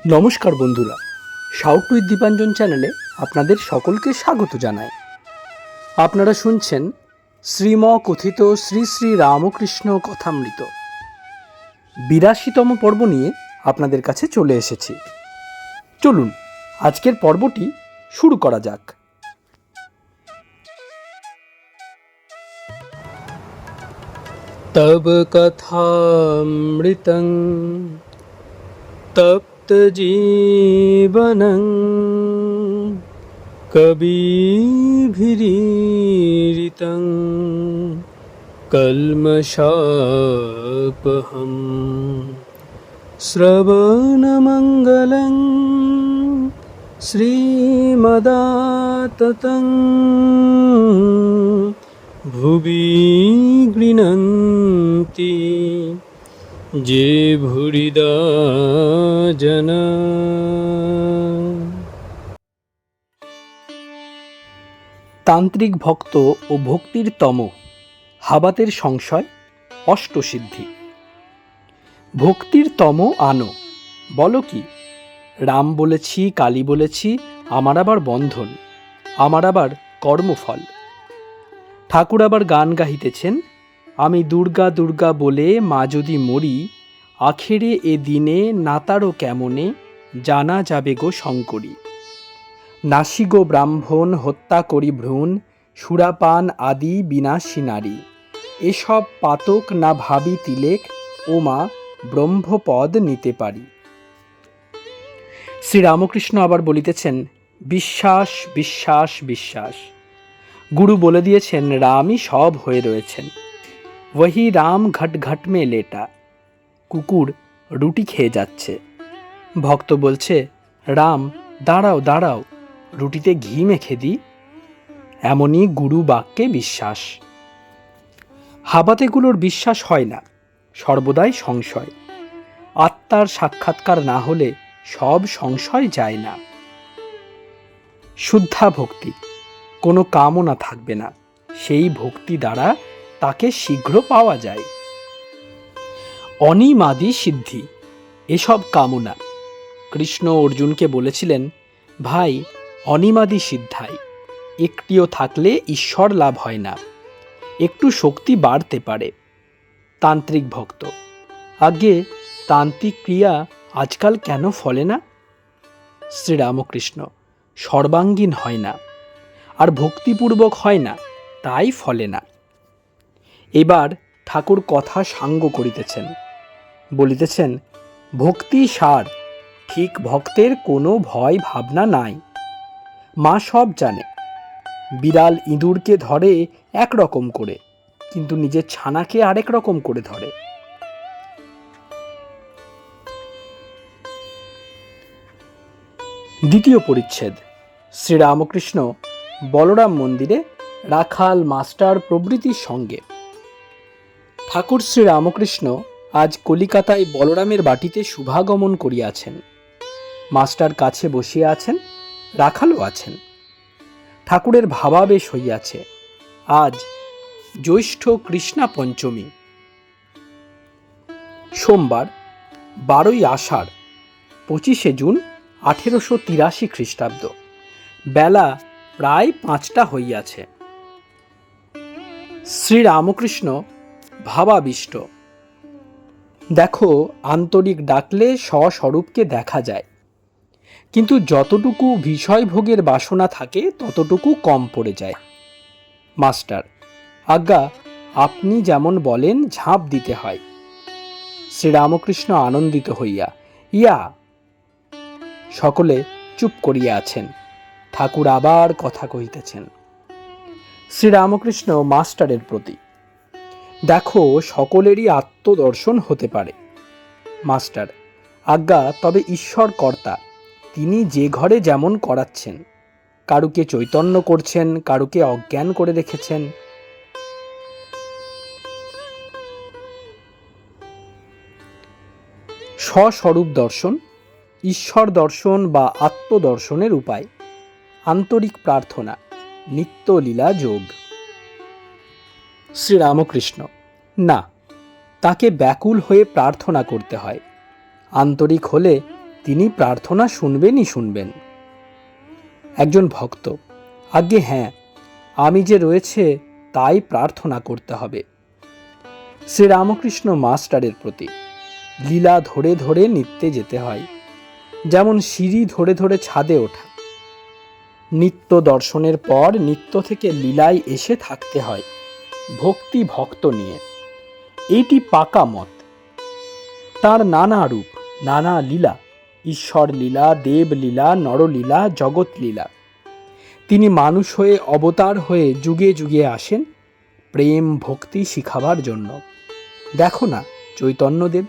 নমস্কার বন্ধুরা, shout with Dipanjan চ্যানেলে আপনাদের সকলকে স্বাগত জানাই। আপনারা শুনছেন শ্রীম কথিত শ্রী শ্রী রামকৃষ্ণ কথামৃত ৮২তম পর্ব নিয়ে আপনাদের কাছে চলে এসেছি। চলুন আজকের পর্বটি শুরু করা যাক। তব কথামৃতং তপ্ত জীবনং কবিভিরীরিতং কল্মষাপহম শ্রবণমঙ্গলং শ্রীমদাততং ভুবি গৃণন্তি যে ভুরিদা জনা। তান্ত্রিক ভক্ত ও ভক্তির তম, হাবাতের সংশয়, অষ্টসিদ্ধি। ভক্তির তম আনো, বলো কি? রাম বলেছি, কালী বলেছি, আমার আবার বন্ধন, আমার আবার কর্মফল। ঠাকুর আবার গান গাহিতেছেন, আমি দুর্গা দুর্গা বলে মা যদি মরি, আখেরে এ দিনে নাতারো কেমনে জানা যাবে গো শঙ্করী। নাসি গো ব্রাহ্মণ হত্যা করি ভ্রূণ, সুরাপান আদি বিনাশী নারী, এসব পাতক না ভাবি তিলেক, ও মা ব্রহ্মপদ নিতে পারি। শ্রীরামকৃষ্ণ আবার বলিতেছেন, বিশ্বাস বিশ্বাস বিশ্বাস। গুরু বলে দিয়েছেন রামই সব হয়ে রয়েছেন। ওহি রাম ঘট ঘট মে লেটা। কুকুর রুটি খেয়ে যাচ্ছে, ভক্ত বলছে, রাম দাঁড়াও দাঁড়াও, রুটিতে ঘি মেখে দিই। এমনই গুরু বাক্যে বিশ্বাস। হাবাতেগুলোর বিশ্বাস হয় না, সর্বদাই সংশয়। আত্মার সাক্ষাৎকার না হলে সব সংশয় যায় না। শুদ্ধা ভক্তি, কোনো কামনা থাকবে না, সেই ভক্তি দ্বারা তাকে শীঘ্র পাওয়া যায়। অনিমাদি সিদ্ধি, এসব কামনা। কৃষ্ণ অর্জুনকে বলেছিলেন, ভাই অনিমাদি সিদ্ধাই, একটিও থাকলে ঈশ্বর লাভ হয় না, একটু শক্তি বাড়তে পারে। তান্ত্রিক ভক্ত, আগে তান্ত্রিক ক্রিয়া আজকাল কেন ফলে না? শ্রীরামকৃষ্ণ, সর্বাঙ্গীন হয় না, আর ভক্তিপূর্বক হয় না, তাই ফলে না। এবার ঠাকুর কথা সাঙ্গ করিতেছেন, বলিতেছেন, ভক্তি সার, ঠিক ভক্তের কোনো ভয় ভাবনা নাই। মা সব জানে। বিড়াল ইঁদুরকে ধরে একরকম করে, কিন্তু নিজের ছানাকে আরেক রকম করে ধরে। দ্বিতীয় পরিচ্ছেদ। শ্রীরামকৃষ্ণ বলরাম মন্দিরে রাখাল মাস্টার প্রভৃতির সঙ্গে। ঠাকুর শ্রীরামকৃষ্ণ আজ কলিকাতায় বলরামের বাটিতে শুভাগমন করিয়াছেন। মাস্টার কাছে বসিয়া আছেন, রাখালও আছেন। ঠাকুরের ভাবাবেশ হইয়াছে। আজ জ্যৈষ্ঠ কৃষ্ণা পঞ্চমী, সোমবার 12ই আষাঢ়, 25শে জুন 1883 খ্রিস্টাব্দ। বেলা প্রায় 5টা হইয়াছে। শ্রীরামকৃষ্ণ ভাবাবিষ্ট। দেখো, আন্তরিক ডাকলে স্বস্বরূপকে দেখা যায়, কিন্তু যতটুকু বিষয়ভোগের বাসনা থাকে ততটুকু কম পড়ে যায়। মাস্টার, আজ্ঞা, আপনি যেমন বলেন ঝাঁপ দিতে হয়। শ্রীরামকৃষ্ণ আনন্দিত হইয়া, ইয়া। সকলে চুপ করিয়া আছেন। ঠাকুর আবার কথা কহিতেছেন। শ্রীরামকৃষ্ণ মাস্টারের প্রতি, দেখো, সকলেরই আত্মদর্শন হতে পারে। মাস্টার, আজ্ঞা, তবে ঈশ্বর কর্তা, তিনি যে ঘরে যেমন করাচ্ছেন, কারুকে চৈতন্য করছেন, কারুকে অজ্ঞান করে রেখেছেন। স্বস্বরূপ দর্শন, ঈশ্বর দর্শন বা আত্মদর্শনের উপায় আন্তরিক প্রার্থনা, নিত্য লীলা যোগ। শ্রীরামকৃষ্ণ, না, তাকে ব্যাকুল হয়ে প্রার্থনা করতে হয়। আন্তরিক হলে তিনি প্রার্থনা শুনবেনই শুনবেন। একজন ভক্ত: আজ্ঞে হ্যাঁ, আমি যে রয়েছে তাই প্রার্থনা করতে হবে। শ্রীরামকৃষ্ণ মাস্টারের প্রতি: লীলা ধরে ধরে নিত্যে যেতে হয়, যেমন সিঁড়ি ধরে ধরে ছাদে ওঠা। নিত্য দর্শনের পর নিত্য থেকে লীলায় এসে থাকতে হয় ভক্তি ভক্ত নিয়ে। এইটি পাকা মত। তার নানা রূপ, নানা লীলা, ঈশ্বর লীলা, দেব লীলা, নরলীলা, জগৎ লীলা। তিনি মানুষ হয়ে অবতার হয়ে যুগে যুগে আসেন প্রেম ভক্তি শিখাবার জন্য। দেখো না চৈতন্যদেব,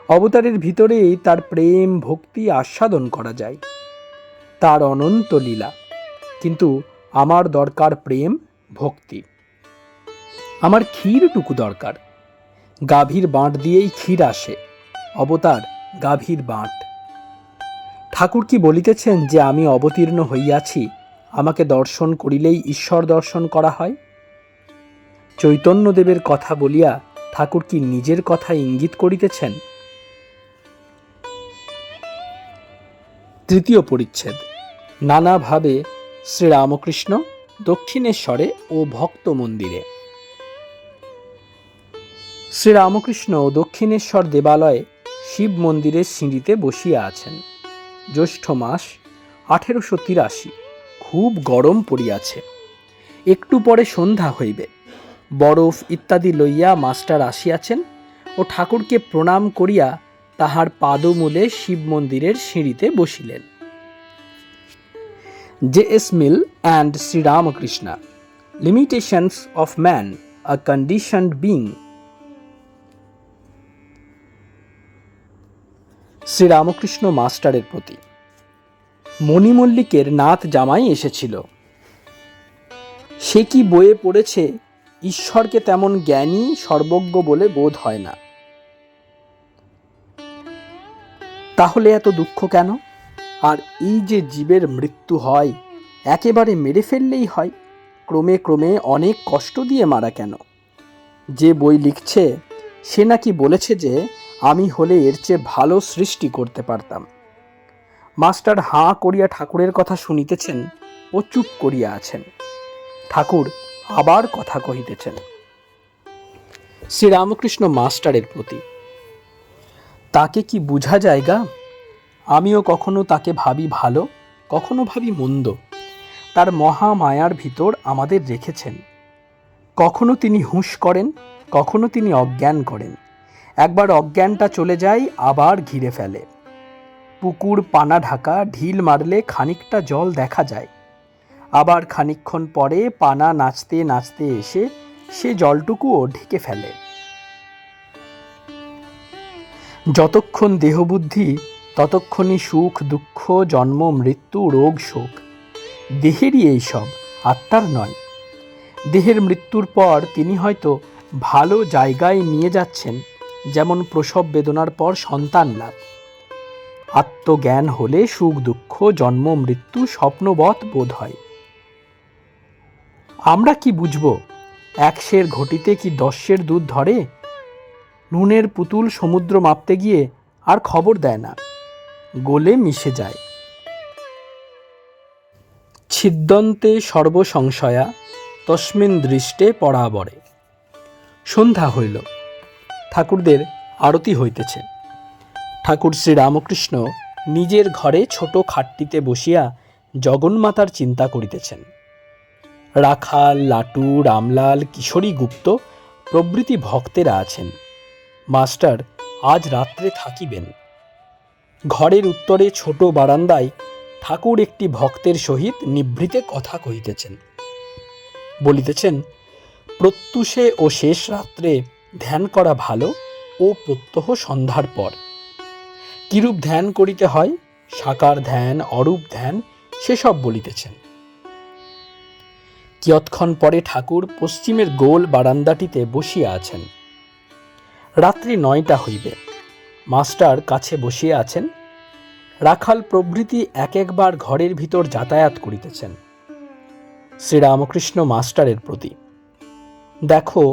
অবতারের ভিতরেই তার প্রেম ভক্তি আস্বাদন করা যায়। তার অনন্ত লীলা। কিন্তু আমার দরকার প্রেম ভক্তি। আমার ক্ষীরটুকু দরকার। গাভীর বাঁট দিয়েই ক্ষীর আসে, অবতার গাভীর বাঁট। ঠাকুর কি বলিতেছেন যে আমি অবতীর্ণ হইয়াছি, আমাকে দর্শন করিলেই ঈশ্বর দর্শন করা হয়? চৈতন্যদেবের কথা বলিয়া ঠাকুর কি নিজের কথা ইঙ্গিত করিতেছেন? তৃতীয় পরিচ্ছেদ। নানাভাবে শ্রীরামকৃষ্ণ দক্ষিণেশ্বরে ও ভক্ত মন্দিরে। শ্রীরামকৃষ্ণ দক্ষিণেশ্বর দেবালয়ে শিব মন্দিরের সিঁড়িতে বসিয়া আছেন। জ্যৈষ্ঠ মাস 1883। খুব গরম পড়িয়াছে। একটু পরে সন্ধ্যা হইবে। বরফ ইত্যাদি লইয়া মাস্টার আসিয়াছেন ও ঠাকুরকে প্রণাম করিয়া তাহার পাদমূলে শিব মন্দিরের সিঁড়িতে বসিলেন। J.S. Mill and Sri Ramakrishna. Limitations of Man, a Conditioned Being. Sri Ramakrishna মাস্টারের প্রতি: মণিমল্লিকের নাত জামাই এসেছিল। সে কি বইয়ে পড়েছে, ঈশ্বরকে তেমন জ্ঞানী সর্বজ্ঞ বলে বোধ হয় না। তাহলে এত দুঃখ কেন? আর এই যে জীবের মৃত্যু হয়, একেবারে মেরে ফেললেই হয়, ক্রমে ক্রমে অনেক কষ্ট দিয়ে মারা কেন? যে বই লিখছে সে নাকি বলেছে যে আমি হলে এর চেয়ে ভালো সৃষ্টি করতে পারতাম। মাস্টার হাঁ করিয়া ঠাকুরের কথা শুনিতেছেন ও চুপ করিয়া আছেন। ঠাকুর আবার কথা কহিতেছেন। শ্রীরামকৃষ্ণ মাস্টারের প্রতি: তাকে কি বুঝা যায়গা? আমিও কখনো তাকে ভাবি ভালো, কখনো ভাবি মন্দ। তার মহামায়ার ভিতর আমাদের রেখেছেন। কখনো তিনি হুঁশ করেন, কখনো তিনি অজ্ঞান করেন। একবার অজ্ঞানটা চলে যায়, আবার ঘিরে ফেলে। পুকুর পানা ঢাকা, ঢিল মারলে খানিকটা জল দেখা যায়। আবার খানিকক্ষণ পরে পানা নাচতে নাচতে এসে সে জলটুকুও ঢেকে ফেলে। যতক্ষণ দেহবুদ্ধি ততক্ষণই সুখ দুঃখ, জন্ম মৃত্যু, রোগ শোক। দেহেরই এই সব, আত্মার নয়। দেহের মৃত্যুর পর তিনি হয়তো ভালো জায়গায় নিয়ে যাচ্ছেন, যেমন প্রসব বেদনার পর সন্তান লাভ। আত্মজ্ঞান হলে সুখ দুঃখ, জন্ম মৃত্যু স্বপ্নবৎ বোধ হয়। আমরা কি বুঝব 1 সের ঘটিতে কি 10 সের দুধ ধরে? নুনের পুতুল সমুদ্র মাপতে গিয়ে আর খবর দেয় না, গলে মিশে যায়। ছিদ্যন্তে সর্বসংশয়া তস্মিন দৃষ্টে পরাবরে। সন্ধ্যা হইল। ঠাকুরদের আরতি হইতেছে। ঠাকুর শ্রীরামকৃষ্ণ নিজের ঘরে ছোট খাটটিতে বসিয়া জগন্মাতার চিন্তা করিতেছেন। রাখাল, লাটু, রামলাল, কিশোরী গুপ্ত প্রভৃতি ভক্তেরা আছেন। মাস্টার আজ রাত্রে থাকিবেন। ঘরের উত্তরে ছোট বারান্দায় ঠাকুর একটি ভক্তের সহিত নিভৃতে কথা কহিতেছেন। বলিতেছেন, প্রত্যুষে ও শেষ রাত্রে ধ্যান করা ভালো ও প্রত্যহ সন্ধ্যার পর। কিরূপ ধ্যান করিতে হয়, সাকার ধ্যান, অরূপ ধ্যান, সেসব বলিতেছেন। কিয়ৎক্ষণ পরে ঠাকুর পশ্চিমের গোল বারান্দাটিতে বসিয়া আছেন। রাত্রি 9টা হইবে। মাস্টার কাছে বসিয়া আছেন। রাখাল প্রভৃতি এক একবার ঘরের ভিতর যাতায়াত করিতেছেন। শ্রীরামকৃষ্ণ মাস্টারের প্রতি: দেখো,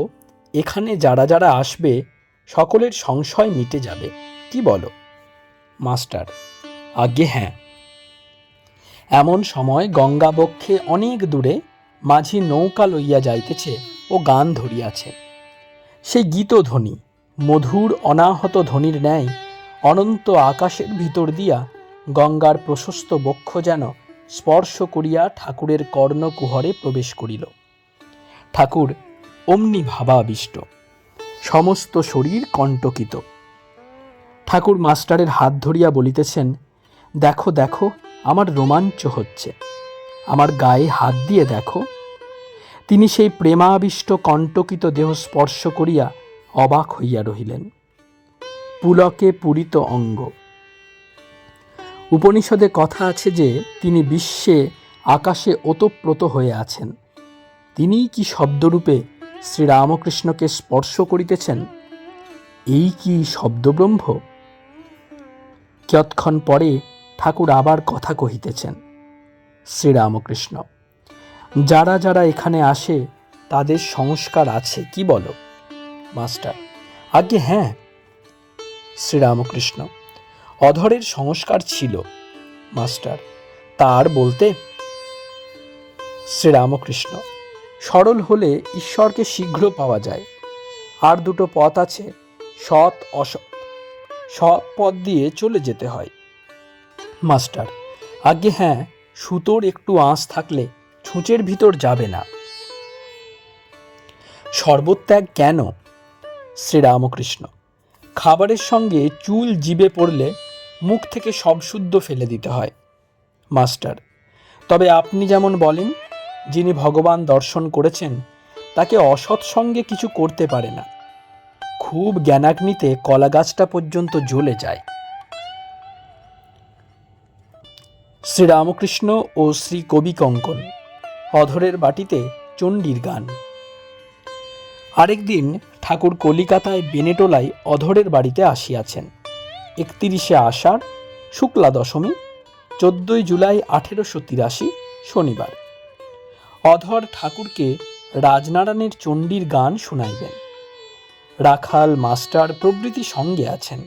এখানে যারা যারা আসবে সকলের সংশয় মিটে যাবে, কি বলো? মাস্টার: আজ্ঞে হ্যাঁ। এমন সময় গঙ্গা বক্ষে অনেক দূরে মাঝি নৌকা লইয়া যাইতেছে ও গান ধরিয়াছে। সেই গীতধ্বনি মধুর অনাহত ধ্বনির ন্যায় অনন্ত আকাশের ভিতর দিয়া গঙ্গার প্রশস্ত বক্ষ যেন স্পর্শ করিয়া ঠাকুরের কর্ণকুহরে প্রবেশ করিল। ঠাকুর অমনি ভাবাবিষ্ট, সমস্ত শরীর কণ্টকিত। ঠাকুর মাস্টারের হাত ধরিয়া বলিতেছেন, দেখো দেখো, আমার রোমাঞ্চ হচ্ছে, আমার গায়ে হাত দিয়ে দেখো। তিনি সেই প্রেমাবিষ্ট কণ্টকিত দেহ স্পর্শ করিয়া অবাক হইয়া রহিলেন। পুলকে পূরিত অঙ্গ। উপনিষদে কথা আছে যে তিনি বিশ্বে আকাশে ওতপ্রোত হয়ে আছেন। তিনিই কি শব্দরূপে শ্রীরামকৃষ্ণকে স্পর্শ করিতেছেন? এই কি শব্দব্রহ্ম? কিয়ৎক্ষণ পরে ঠাকুর আবার কথা কহিতেছেন। শ্রীরামকৃষ্ণ: যারা যারা এখানে আসে তাদের সংস্কার আছে, কি বলো? মাস্টার: আজ্ঞে হ্যাঁ। শ্রীরামকৃষ্ণ: অধরের সংস্কার ছিল। মাস্টার: তার বলতে? শ্রীরামকৃষ্ণ: সরল হলে ঈশ্বরকে শীঘ্র পাওয়া যায়। আর দুটো পথ আছে, সৎ অসৎ। সৎ পথ দিয়ে চলে যেতে হয়। মাস্টার: আজ্ঞে হ্যাঁ, সুতোর একটু আঁচ থাকলে ছুঁচের ভিতর যাবে না। সর্বত্যাগ কেন? শ্রীরামকৃষ্ণ: খাবারের সঙ্গে চুল জিবে পড়লে মুখ থেকে সব শুদ্ধ ফেলে দিতে হয়। মাস্টার: তবে আপনি যেমন বলেন, যিনি ভগবান দর্শন করেছেন তাকে অসৎ সঙ্গে কিছু করতে পারে না। খুব জ্ঞানাগ্নিতে কলা গাছটা পর্যন্ত জ্বলে যায়। শ্রীরামকৃষ্ণ ও শ্রী কবি কঙ্কন। অধরের বাটিতে চণ্ডীর গান। আরেকদিন ঠাকুর কলিকাতায় বেনেটোলায় অধরের বাড়িতে আসিয়াছেন। 31শে আষাঢ়, শুক্লা দশমী, 14ই জুলাই 1883, শনিবার। অধর ঠাকুরকে রাজনারায়ণের চণ্ডীর গান শুনাইবেন। রাখাল, মাস্টার প্রভৃতি সঙ্গে আছেন।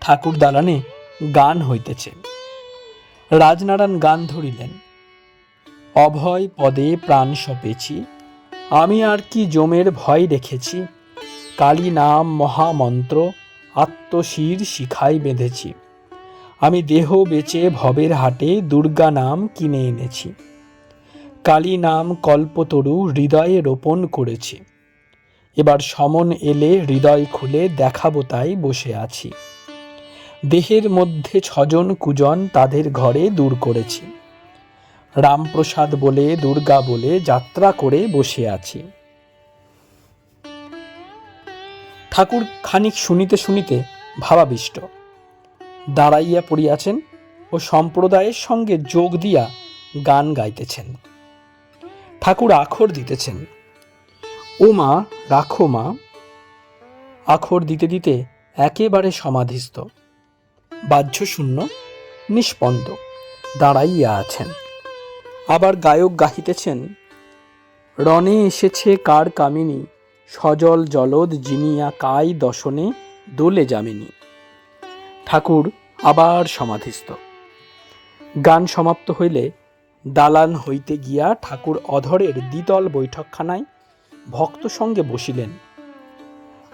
ঠাকুর দালানে গান হইতেছে। রাজনারায়ণ গান ধরিলেন। অভয় পদে প্রাণ সপেছি, আমি আর কি জমের ভয় রেখেছি। কালী নাম মহামন্ত্র, আত্মশির শিখাই বেঁধেছি। আমি দেহ বেচে ভবের হাটে দুর্গা নাম কিনে এনেছি। কালী নাম কল্পতরু হৃদয়ে রোপণ করেছি। এবার সমন এলে হৃদয় খুলে দেখাবো, তাই বসে আছি। দেহের মধ্যে 6 জন কুজন তাদের ঘরে দূর করেছি। রামপ্রসাদ বলে, দুর্গা বলে যাত্রা করে বসে আছি। ঠাকুর খানিক শুনিতে শুনিতে ভাবাবিষ্ট দাঁড়াইয়া পড়িয়াছেন ও সম্প্রদায়ের সঙ্গে যোগ দিয়া গান গাইতেছেন। ঠাকুর আখর দিতেছেন। ও মা, রাখো মা। আখর দিতে দিতে একেবারে সমাধিস্থ, বাহ্যশূন্য, নিষ্পন্দ দাঁড়াইয়া আছেন। আবার গায়ক গাহিতেছেন, রণে এসেছে কার কামিনী, সজল জলদ জিনিয়া কাই দশনে দোলে যামিনী। ঠাকুর আবার সমাধিস্থ। গান সমাপ্ত হইলে দালান হইতে গিয়া ঠাকুর অধরের দ্বিতল বৈঠকখানায় ভক্ত সঙ্গে বসিলেন।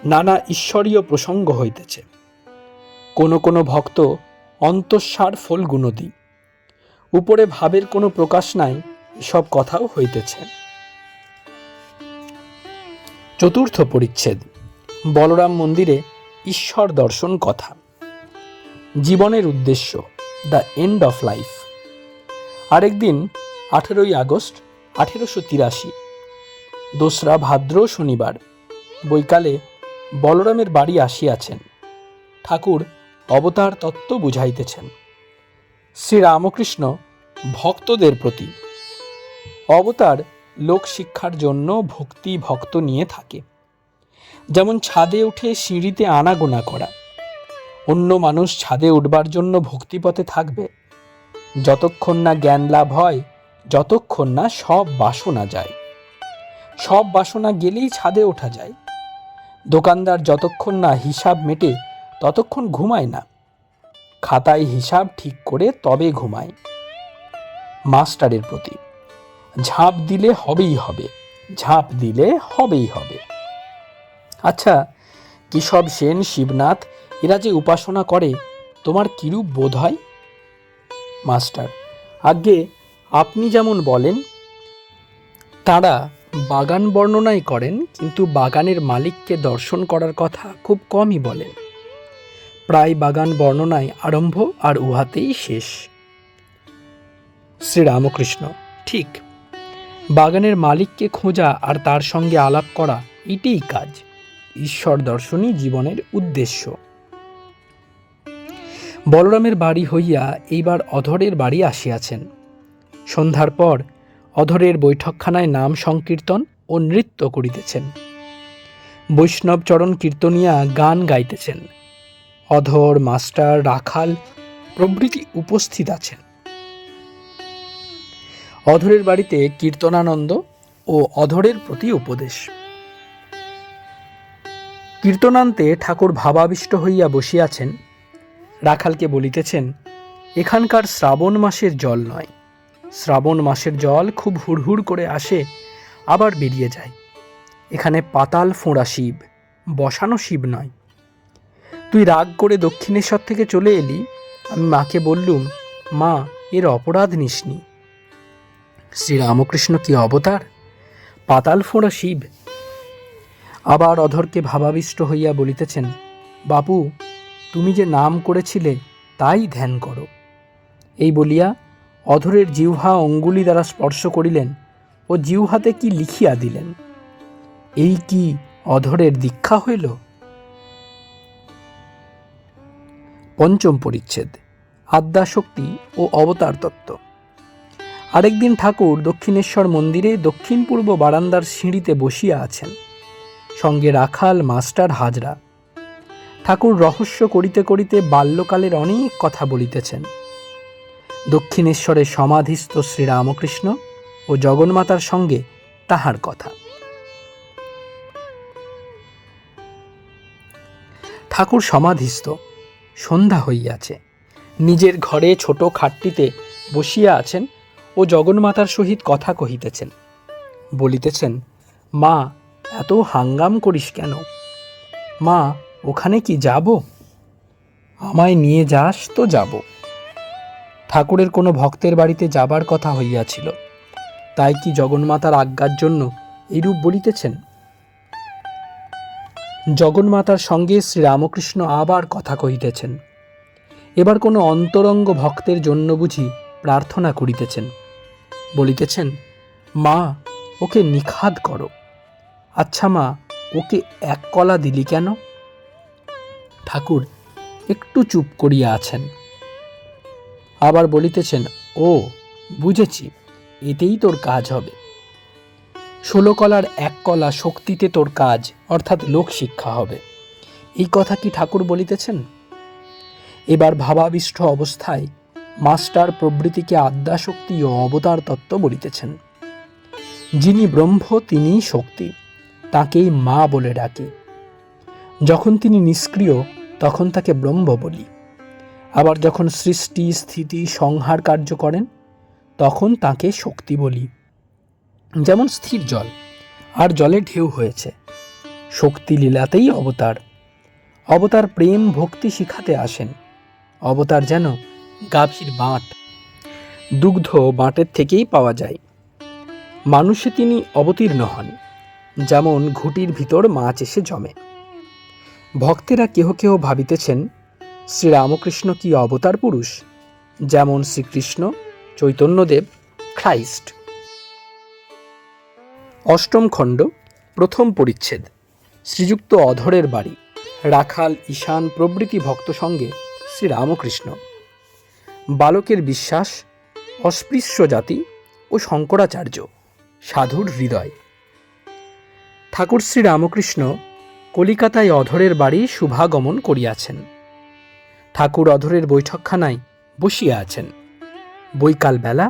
নানা ঈশ্বরীয় প্রসঙ্গ হইতেছে। কোনো কোনো ভক্ত অন্তঃসার ফলগুণদী। উপরে ভাবের কোনো প্রকাশ নাই, এসব কথাও হইতেছে। চতুর্থ পরিচ্ছেদ। বলরাম মন্দিরে ঈশ্বর দর্শন কথা। জীবনের উদ্দেশ্য, দ্য এন্ড অফ লাইফ। আরেকদিন 18ই আগস্ট 1883, 2রা ভাদ্র, শনিবার, বৈকালে বলরামের বাড়ি আসিয়াছেন। ঠাকুর অবতার তত্ত্ব বুঝাইতেছেন। শ্রীরামকৃষ্ণ ভক্তদের প্রতি। অবতার লোক শিক্ষার জন্য ভক্তি ভক্ত নিয়ে থাকে। যেমন ছাদে উঠে সিঁড়িতে আনাগোনা করা। অন্য মানুষ ছাদে উঠবার জন্য ভক্তিপথে থাকবে যতক্ষণ না জ্ঞান লাভ হয়, যতক্ষণ না সব বাসনা যায়। সব বাসনা গেলেই ছাদে ওঠা যায়। দোকানদার যতক্ষণ না হিসাব মেটে ততক্ষণ ঘুমায় না। খাতায় হিসাব ঠিক করে তবে ঘুমায়। মাস্টারের প্রতি, ঝাঁপ দিলে হবেই হবে, ঝাঁপ দিলে হবেই হবে। আচ্ছা, কেশব সেন, শিবনাথ এরা যে উপাসনা করে, তোমার কিরূপ বোধ হয়? মাস্টার, আজ্ঞে আপনি যেমন বলেন। তারা বাগান বর্ণনাই করেন, কিন্তু বাগানের মালিককে দর্শন করার কথা খুব কমই বলেন। প্রায় বাগান বর্ণনায় আরম্ভ আর উহাতেই শেষ। শ্রীরামকৃষ্ণ, ঠিক, বাগানের মালিককে খোঁজা আর তার সঙ্গে আলাপ করা, এটাই কাজ। ঈশ্বর দর্শনই জীবনের উদ্দেশ্য। বলরামের বাড়ি হইয়া এইবার অধরের বাড়ি আসিয়াছেন। সন্ধ্যার পর অধরের বৈঠকখানায় নাম সংকীর্তন ও নৃত্য করিতেছেন। বৈষ্ণবচরণ কীর্তনিয়া গান গাইতেছেন। অধর, মাস্টার, রাখাল প্রভৃতি উপস্থিত আছেন। অধরের বাড়িতে কীর্তনানন্দ ও অধরের প্রতি উপদেশ। কীর্তনান্তে ঠাকুর ভাবাবিষ্ট হইয়া বসিয়াছেন। রাখালকে বলিতেছেন, এখানকার শ্রাবণ মাসের জল নয়। শ্রাবণ মাসের জল খুব হুড়হুড় করে আসে, আবার বেরিয়ে যায়। এখানে পাতাল ফোঁড়া শিব, বসানো শিব নয়। তুই রাগ করে দক্ষিণেশ্বর থেকে চলে এলি। আমি মাকে বললুম, মা, এর অপরাধ নিসনি। শ্রীরামকৃষ্ণ কি অবতার? পাতাল ফোঁড়া শিব। আবার অধরকে ভাবাবিষ্ট হইয়া বলিতেছেন, বাপু, তুমি যে নাম করেছিলে তাই ধ্যান করো। এই বলিয়া অধরের জিহ্বা অঙ্গুলি দ্বারা স্পর্শ করিলেন ও জিহ্বাতে কি লিখিয়া দিলেন। এই কি অধরের দীক্ষা হইল? পঞ্চম পরিচ্ছেদ, আদ্যাশক্তি ও অবতার তত্ত্ব। আরেকদিন ঠাকুর দক্ষিণেশ্বর মন্দিরে দক্ষিণ পূর্ব বারান্দার সিঁড়িতে বসিয়া আছেন, সঙ্গে রাখাল, মাস্টার, হাজরা। ঠাকুর রহস্য করিতে করিতে বাল্যকালের অনেক কথা বলিতেছেন। দক্ষিণেশ্বরে সমাধিস্থ শ্রীরামকৃষ্ণ ও জগন্মাতার সঙ্গে তাহার কথা। ঠাকুর সমাধিস্থ, সন্ধ্যা হইয়াছে। নিজের ঘরে ছোট খাটটিতে বসিয়া আছেন ও জগন্মাতার সহিত কথা কহিতেছেন। বলিতেছেন, মা, এত হাঙ্গাম করিস কেন? মা, ওখানে কি যাব? আমায় নিয়ে যাস তো যাব। ঠাকুরের কোনো ভক্তের বাড়িতে যাবার কথা হইয়াছিল, তাই কি জগন্মাতার আজ্ঞার জন্য এইরূপ বলিতেছেন? জগন্মাতার সঙ্গে শ্রীরামকৃষ্ণ আবার কথা কহিতেছেন। এবার কোনো অন্তরঙ্গ ভক্তের জন্য বুঝি প্রার্থনা করিতেছেন। বলিতেছেন, মা, ওকে নিখাদ করো। আচ্ছা মা, ওকে এক কলা দিলি কেন? ঠাকুর একটু চুপ করিয়া আছেন। আবার বলিতেছেন, ও বুঝেছি, এতেই তোর কাজ হবে। 16 কলার 1 কলা শক্তিতে তোর কাজ, অর্থাৎ লোক শিক্ষা হবে। এই কথা কি ঠাকুর বলিতেছেন? এবার ভাবাবিষ্ট অবস্থায় মাস্টার প্রভৃতিকে আদ্যাশক্তি ও অবতার তত্ত্ব বলিতেছেন। যিনি ব্রহ্ম তিনিই শক্তি, তাকেই মা বলে ডাকি। যখন তিনি নিষ্ক্রিয় তখন তাকে ব্রহ্ম বলি। আবার যখন সৃষ্টি, স্থিতি, সংহার কার্য করেন তখন তাকে শক্তি বলি। যেমন স্থির জল, আর জলে ঢেউ হয়েছে, শক্তি লীলাতেই অবতার। অবতার প্রেম ভক্তি শিখাতে আসেন। অবতার যেন গাভীর বাঁট, দুগ্ধ বাঁটের থেকেই পাওয়া যায়। মানুষে তিনি অবতীর্ণ হন, যেমন ঘুটির ভিতর মাছ এসে জমে। ভক্তেরা কেহ কেহ ভাবিতেছেন শ্রীরামকৃষ্ণ কি অবতার পুরুষ, যেমন শ্রীকৃষ্ণ, চৈতন্যদেব, খ্রাইস্ট। অষ্টম খণ্ড, প্রথম পরিচ্ছেদ, শ্রীযুক্ত অধরের বাড়ি, রাখাল, ঈশান প্রভৃতি ভক্ত সঙ্গে শ্রীরামকৃষ্ণ। বালকের বিশ্বাস, অস্পৃশ্য জাতি ও শঙ্করাচার্য, সাধুর হৃদয়। ঠাকুর শ্রীরামকৃষ্ণ কলিকাতায় অধরের বাড়ি শুভাগমন করিয়াছেন। ঠাকুর অধরের বৈঠকখানায় বসিয়া আছেন। বৈকালবেলা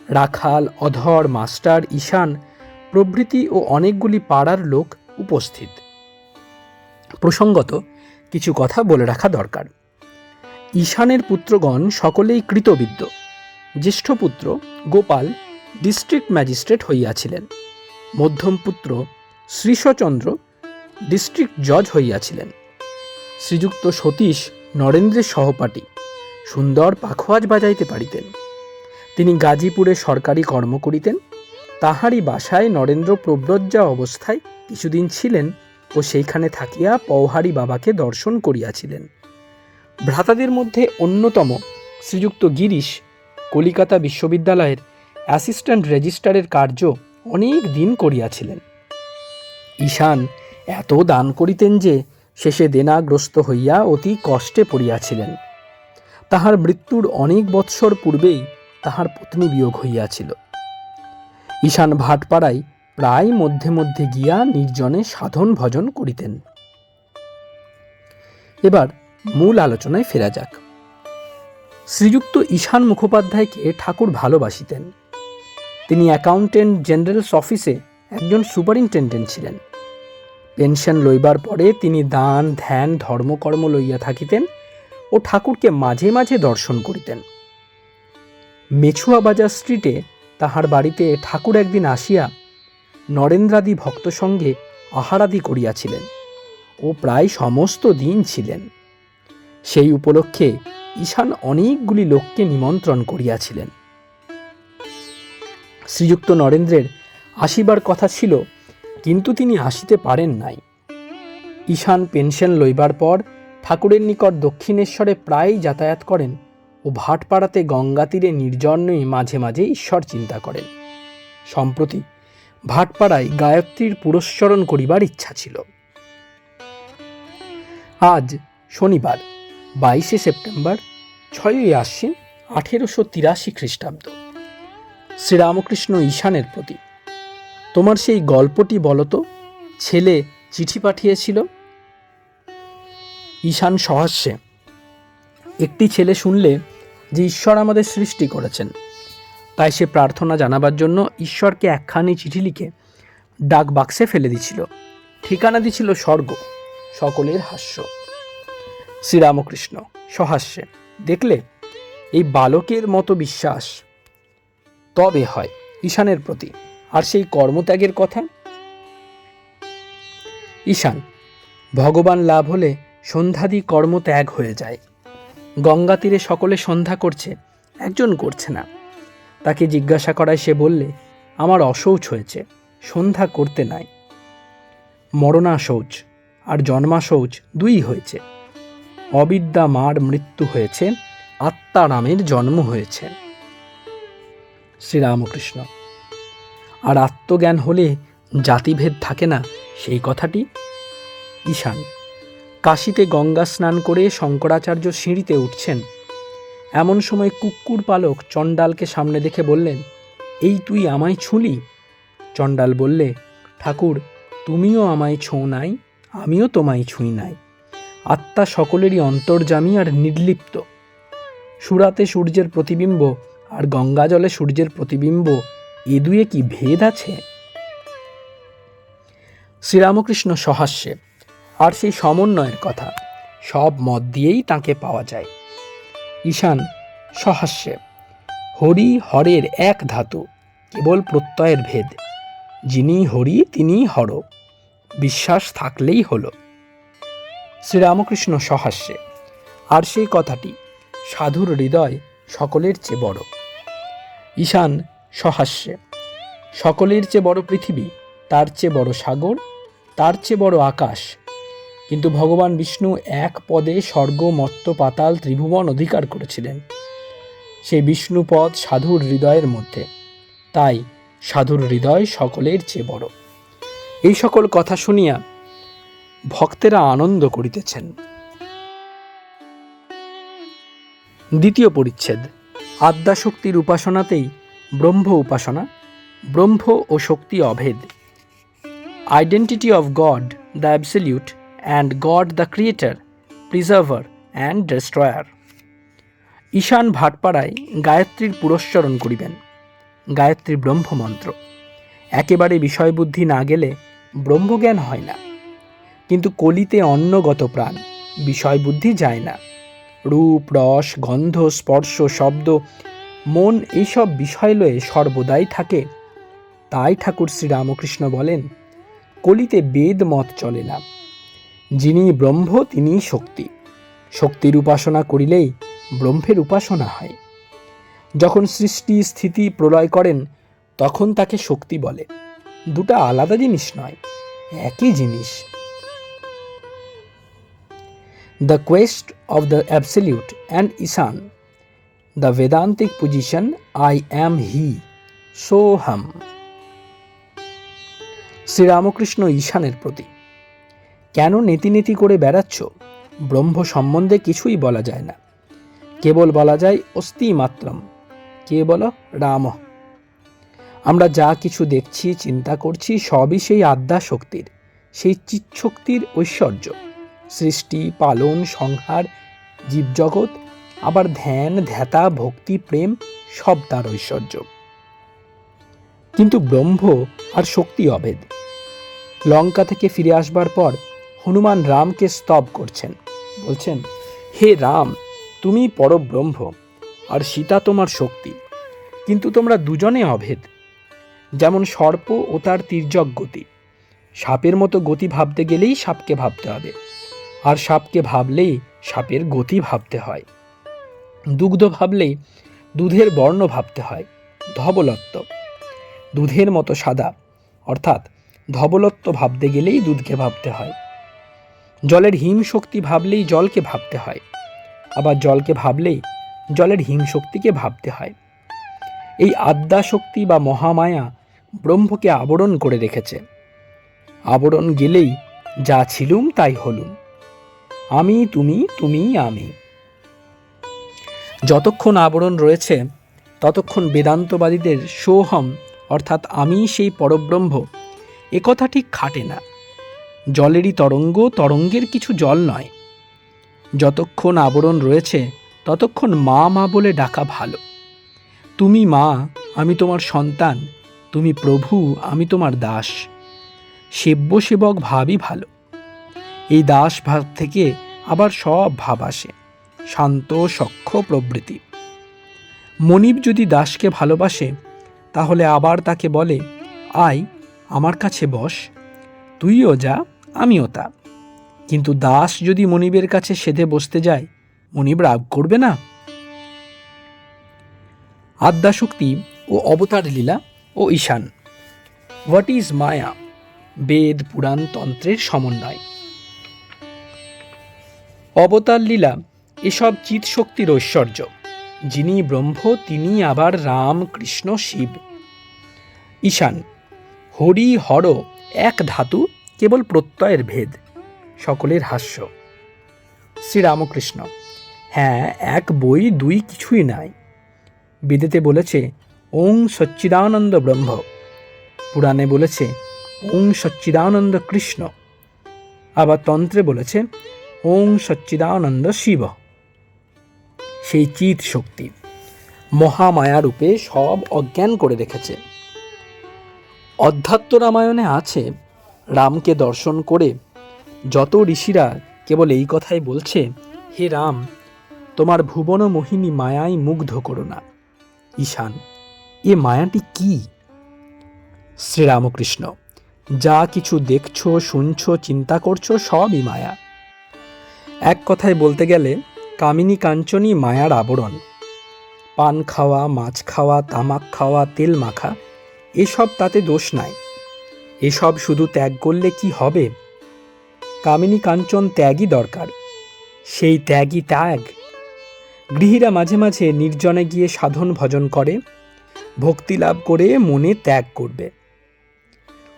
রাখাল, অধর, মাস্টার, ঈশান প্রভৃতি ও অনেকগুলি পাড়ার লোক উপস্থিত। প্রসঙ্গত কিছু কথা বলে রাখা দরকার। ঈশানের পুত্রগণ সকলেই কৃতবিদ্য। জ্যেষ্ঠ পুত্র গোপাল ডিস্ট্রিক্ট ম্যাজিস্ট্রেট হইয়াছিলেন। মধ্যম পুত্র শ্রীশচন্দ্র ডিস্ট্রিক্ট জজ হইয়াছিলেন। শ্রীযুক্ত সতীশ নরেন্দ্রের সহপাঠী, সুন্দর পাখোয়াজ বাজাইতে পারিতেন। তিনি গাজীপুরে সরকারি কর্ম করিতেন। তাহারই বাসায় নরেন্দ্র প্রব্রজ্জা অবস্থায় কিছুদিন ছিলেন ও সেইখানে থাকিয়া পওহারী বাবাকে দর্শন করিয়াছিলেন। ভ্রাতাদের মধ্যে অন্যতম শ্রীযুক্ত গিরিশ কলিকাতা বিশ্ববিদ্যালয়ের অ্যাসিস্ট্যান্ট রেজিস্ট্রারের কার্য অনেক দিন করিয়াছিলেন। ঈশান এত দান করিতেন যে শেষে দেনাগ্রস্ত হইয়া অতি কষ্টে পড়িয়াছিলেন। তাহার মৃত্যুর অনেক বৎসর পূর্বেই তাহার পত্নী বিয়োগ হইয়াছিল। ঈশান ভাটপাড়ায় প্রায় মধ্যে মধ্যে গিয়া নির্জনে সাধন ভজন করিতেন। এবার মূল আলোচনায় ফেরা যাক। শ্রীযুক্ত ঈশান মুখোপাধ্যায়কে ঠাকুর ভালোবাসিতেন। তিনি অ্যাকাউন্টেন্ট জেনারেলস অফিসে একজন সুপারিনটেন্ডেন্ট ছিলেন। পেনশন লইবার পরে তিনি দান ধ্যান ধর্মকর্ম লইয়া থাকিতেন ও ঠাকুরকে মাঝে মাঝে দর্শন করিতেন। মেছুয়া বাজার স্ট্রিটে তাহার বাড়িতে ঠাকুর একদিন আসিয়া নরেন্দ্রাদি ভক্ত সঙ্গে আহারাদি করিয়াছিলেন ও প্রায় সমস্ত দিন ছিলেন। সেই উপলক্ষে ঈশান অনেকগুলি লোককে নিমন্ত্রণ করিয়াছিলেন। শ্রীযুক্ত নরেন্দ্রের আসিবার কথা ছিল, কিন্তু তিনি আসিতে পারেন নাই। ঈশান পেনশন লইবার পর ঠাকুরের নিকট দক্ষিণেশ্বরে প্রায় যাতায়াত করেন ও ভাটপাড়াতে গঙ্গা তীরে নির্জনে মাঝে মাঝে ঈশ্বর চিন্তা করেন। সম্প্রতি ভাটপাড়ায় গায়ত্রীর পুরস্চরণ করিবার ইচ্ছা ছিল। আজ শনিবার 22শে সেপ্টেম্বর 6ই আশ্বিন 1883 খ্রিস্টাব্দ। শ্রীরামকৃষ্ণ ঈশানের প্রতি, তোমার সেই গল্পটি বলতো, ছেলে চিঠি পাঠিয়েছিল। ঈশান সহাস্যে, একটি ছেলে শুনলে যে ঈশ্বর আমাদের সৃষ্টি করেছেন, তাই সে প্রার্থনা জানাবার জন্য ঈশ্বরকে একখানি চিঠি লিখে ডাক বাক্সে ফেলে দিছিল। ঠিকানা দিছিল স্বর্গ। সকলের হাস্য। শ্রীরামকৃষ্ণ সহাস্যে, দেখলে এই বালকের মতো বিশ্বাস তবে হয় ঈশানের প্রতি। আর সেই কর্মত্যাগের কথা। ঈশান, ভগবান লাভ হলে সন্ধ্যাদি কর্মত্যাগ হয়ে যায়। গঙ্গা তীরে সকলে সন্ধ্যা করছে, একজন করছে না। তাকে জিজ্ঞাসা করায় সে বললে, আমার অশৌচ হয়েছে, সন্ধ্যা করতে নাই। মরণা শৌচ আর জন্মা শৌচ দুই হয়েছে। অবিদ্যা মার মৃত্যু হয়েছে, আত্মারামের জন্ম হয়েছে। শ্রীরামকৃষ্ণ, আর আত্মজ্ঞান হলে জাতিভেদ থাকে না, সেই কথাটি। ঈশান, কাশীতে গঙ্গা স্নান করে শঙ্করাচার্য সিঁড়িতে উঠছেন। এমন সময় কুক্কুর পালক চণ্ডালকে সামনে দেখে বললেন, এই তুই আমায় ছুঁলি? চণ্ডাল বললে, ঠাকুর, তুমিও আমায় ছোঁ নাই, আমিও তোমায় ছুঁই নাই। আত্মা সকলেরই অন্তর্যামী আর নির্লিপ্ত। সুরাতে সূর্যের প্রতিবিম্ব আর গঙ্গা জলে সূর্যের প্রতিবিম্ব, এ দুয়ে কি ভেদ আছে? শ্রীরামকৃষ্ণ সহাস্যে, আর সেই সমন্বয়ের কথা, সব মত দিয়েই তাকে পাওয়া যায়। ঈশান সহাস্যে, হরি হরের এক ধাতু, কেবল প্রত্যয়ের ভেদ। যিনি হরি তিনি হর, বিশ্বাস থাকলেই হলো। শ্রীরামকৃষ্ণ সহাস্যে, আর সেই কথাটি, সাধুর হৃদয় সকলের চেয়ে বড়। ঈশান সহাস্যে, সকলের চেয়ে বড় পৃথিবী, তার চেয়ে বড় সাগর, তার চেয়ে বড় আকাশ। কিন্তু ভগবান বিষ্ণু এক পদে স্বর্গ মর্ত্য পাতাল ত্রিভুবন অধিকার করেছিলেন। সেই বিষ্ণুপদ সাধুর হৃদয়ের মধ্যে, তাই সাধুর হৃদয় সকলের চেয়ে বড়। এই সকল কথা শুনিয়া ভক্তেরা আনন্দ করিতেছেন। দ্বিতীয় পরিচ্ছেদ, আদ্যাশক্তির উপাসনাতেই ব্রহ্ম উপাসনা, ব্রহ্ম ও শক্তি অভেদ। Identity of God the absolute and God the Creator, Preserver and Destroyer. Ishan ভাটপাড়ায় গায়ত্রীর পুরস্চরণ করিবেন। গায়ত্রী ব্রহ্মমন্ত্র। একেবারে বিষয়বুদ্ধি না গেলে ব্রহ্মজ্ঞান হয় না। কিন্তু কলিতে অন্নগত প্রাণ, বিষয়বুদ্ধি যায় না। রূপ, রস, গন্ধ, স্পর্শ, শব্দ, মন এইসব বিষয় লয়ে সর্বদাই থাকে, তাই ঠাকুর শ্রীরামকৃষ্ণ বলেন, কলিতে বেদ মত চলে না। যিনি ব্রহ্ম তিনিই শক্তি। শক্তির উপাসনা করিলেই ব্রহ্মের উপাসনা হয়। যখন সৃষ্টি, স্থিতি, প্রলয় করেন তখন তাকে শক্তি বলে। দুটা আলাদা জিনিস নয়, একই জিনিস। The quest of the absolute and Ishan, the Vedantic position, I am he, Soham. Sri Ramakrishna ঈশানের প্রতি। কেন নেতি নেতি করে বেড়াচ্ছ? ব্রহ্ম সম্বন্ধে কিছুই বলা যায় না, কেবল বলা যায় অস্তি মাত্রম। কে বলো? রাম। আমরা যা কিছু দেখছি, চিন্তা করছি, সবই সেই আদ্যা শক্তির, সেই চিৎশক্তির ঐশ্বর্য। সৃষ্টি, পালন, সংহার, জীবজগৎ, আবার ধ্যান, ধ্যাতা, ভক্তি, প্রেম, সব তার ঐশ্বর্য। কিন্তু ব্রহ্ম আর শক্তি অভেদ। লঙ্কা থেকে ফিরে আসবার পর হনুমান রামকে স্তব করছেন, বলছেন, হে রাম, তুমি পরব্রহ্ম আর সীতা তোমার শক্তি, কিন্তু তোমরা দুজনে অভেদ। যেমন সর্প ও তার তির্যক গতি। সাপের মতো গতি ভাবতে গেলেই সাপকে ভাবতে হবে, আর সাপকে ভাবলেই সাপের গতি ভাবতে হয়। দুগ্ধ ভাবলেই দুধের বর্ণ ভাবতে হয়, ধবলত্ব। দুধের মতো সাদা, অর্থাৎ ধবলত্ব ভাবতে গেলেই দুধকে ভাবতে হয়। জলের হিম শক্তি ভাবলেই জলকে ভাবতে হয়, আবার জলকে ভাবলেই জলের হিম শক্তিকে ভাবতে হয়। এই আদ্যা শক্তি বা মহামায়া ব্রহ্মকে আবরণ করে রেখেছে। আবরণ গেলেই যা ছিলুম তাই হলুম, আমি তুমি, তুমি আমি। যতক্ষণ আবরণ রয়েছে ততক্ষণ বেদান্তবাদীদের সোহম অর্থাৎ আমি সেই পরব্রহ্ম একথা ঠিক খাটে না। জলেরই তরঙ্গ, তরঙ্গের কিছু জল নয়। যতক্ষণ আবরণ রয়েছে ততক্ষণ মা মা বলে ডাকা ভালো। তুমি মা, আমি তোমার সন্তান, তুমি প্রভু, আমি তোমার দাস। সেব্য সেবক ভাবই ভালো। এই দাস ভাব থেকে আবার সব ভাব আসে, শান্ত, সখ্য প্রভৃতি। মনিব যদি দাসকে ভালোবাসে তাহলে আবার তাকে বলে, আয় আমার কাছে বস, তুইও যা আমিও তা। কিন্তু দাস যদি মনিবের কাছে সেধে বসতে যায়, মনিব রাগ করবে না? আদ্যাশক্তি ও অবতার লীলা ও ঈশান। হোয়াট ইজ মায়া? বেদ, পুরাণ, তন্ত্রের সমন্বয়। অবতার লীলা এসব চিৎ শক্তির ঐশ্বর্য। যিনি ব্রহ্ম তিনি আবার রাম, কৃষ্ণ, শিব। ঈশান, হরি হর এক ধাতু, কেবল প্রত্যয়ের ভেদ। সকলের হাস্য। শ্রীরামকৃষ্ণ, হ্যাঁ, এক বই দুই কিছুই নাই। বেদেতে বলেছে ওং সচ্চিদানন্দ ব্রহ্ম, পুরাণে বলেছে ওং সচ্চিদানন্দ কৃষ্ণ, আবার তন্ত্রে বলেছে ওং সচ্চিদানন্দ শিব। সেই চিৎ শক্তি মহামায়া রূপে সব অজ্ঞান করে রেখেছে। অধ্যাত্ম রামায়ণে আছে, রামকে দর্শন করে যত ঋষিরা কেবল এই কথাই বলছে, হে রাম, তোমার ভুবন মোহিনী মায়ায় মুগ্ধ করো না। ঈশান, এ মায়াটি কি? শ্রীরামকৃষ্ণ, যা কিছু দেখছো, শুনছো, চিন্তা করছো, সবই মায়া। এক কথায় বলতে গেলে কামিনী কাঞ্চনী মায়ার আবরণ। পান খাওয়া, মাছ খাওয়া, তামাক খাওয়া, তেল মাখা, এসব তাতে দোষ নাই। এসব শুধু ত্যাগ করলে কি হবে? কামিনী কাঞ্চন ত্যাগই দরকার, সেই ত্যাগই ত্যাগ। গৃহীরা মাঝে মাঝে নির্জনে গিয়ে সাধন ভজন করে, ভক্তি লাভ করে মনে ত্যাগ করবে।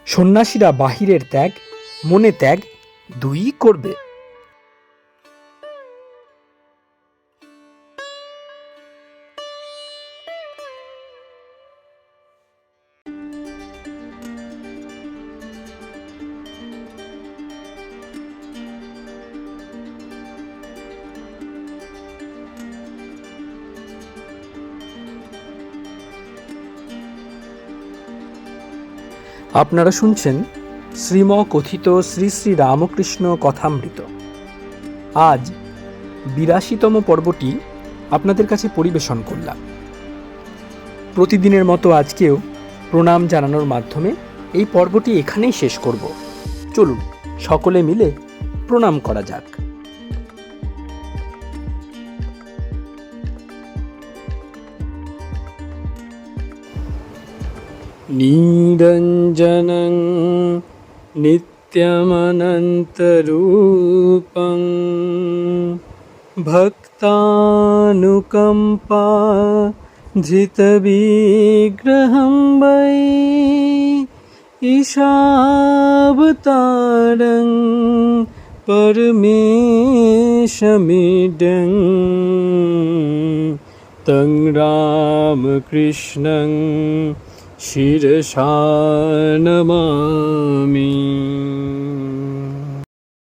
সন্ন্যাসীরা বাহিরের ত্যাগ, মনে ত্যাগ দুই করবে। আপনারা শুনছেন শ্রীম কথিত শ্রী শ্রী রামকৃষ্ণ কথামৃত। আজ 82তম পর্বটি আপনাদের কাছে পরিবেশন করলাম। প্রতিদিনের মতো আজকেও প্রণাম জানানোর মাধ্যমে এই পর্বটি এখানেই শেষ করব। চলুন সকলে মিলে প্রণাম করা যাক। নিরঞ্জনং নিত্যমনন্তরূপং ভক্তানুকম্পা ধৃতবিগ্রহং বৈ ঈশাবতারং পরমেশমিডং তং রামকৃষ্ণং শিরসা নমামি।